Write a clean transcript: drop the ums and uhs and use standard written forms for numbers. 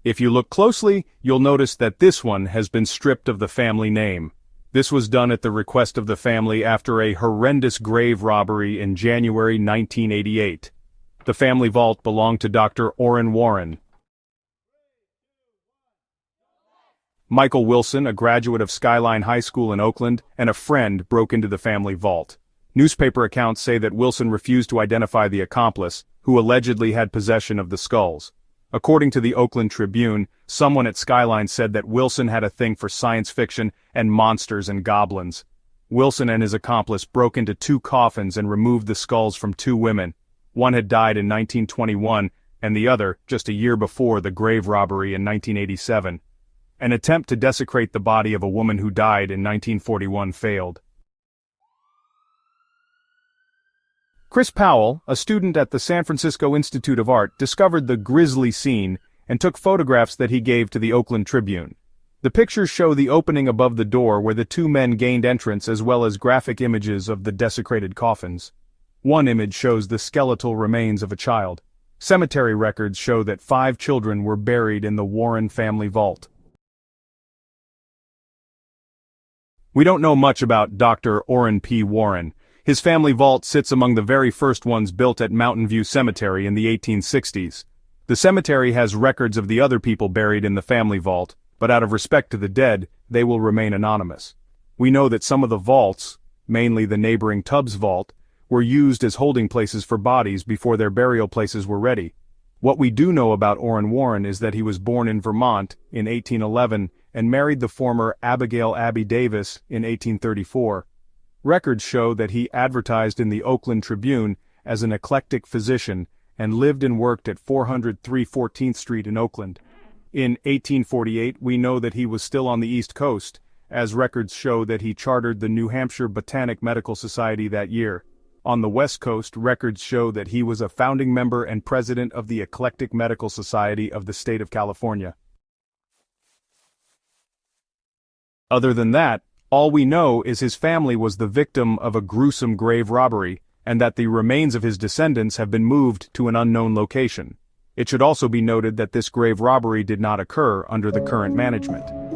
If you look closely, you'll notice that this one has been stripped of the family name. This was done at the request of the family after a horrendous grave robbery in January 1988. The family vault belonged to Dr. Orin Warren. Michael Wilson, a graduate of Skyline High School in Oakland, and a friend broke into the family vault. Newspaper accounts say that Wilson refused to identify the accomplice, who allegedly had possession of the skulls. According to the Oakland Tribune, someone at Skyline said that Wilson had a thing for science fiction and monsters and goblins. Wilson and his accomplice broke into 2 coffins and removed the skulls from 2 women. One had died in 1921, and the other just a year before the grave robbery in 1987. An attempt to desecrate the body of a woman who died in 1941 failed. Chris Powell, a student at the San Francisco Institute of Art, discovered the grisly scene and took photographs that he gave to the Oakland Tribune. The pictures show the opening above the door where the 2 men gained entrance, as well as graphic images of the desecrated coffins. One image shows the skeletal remains of a child. Cemetery records show that 5 children were buried in the Warren family vault. We don't know much about Dr. Orin P. Warren. His family vault sits among the very first ones built at Mountain View Cemetery in the 1860s. The cemetery has records of the other people buried in the family vault, but out of respect to the dead, they will remain anonymous. We know that some of the vaults, mainly the neighboring Tubbs vault, were used as holding places for bodies before their burial places were ready. What we do know about Orin Warren is that he was born in Vermont in 1811 and married the former Abigail Abby Davis in 1834. Records show that he advertised in the Oakland Tribune as an eclectic physician and lived and worked at 403 14th Street in Oakland. In 1848, we know that he was still on the East Coast, as records show that he chartered the New Hampshire Botanic Medical Society that year. On the West Coast, records show that he was a founding member and president of the Eclectic Medical Society of the state of California. Other than that, all we know is his family was the victim of a gruesome grave robbery, and that the remains of his descendants have been moved to an unknown location. It should also be noted that this grave robbery did not occur under the current management.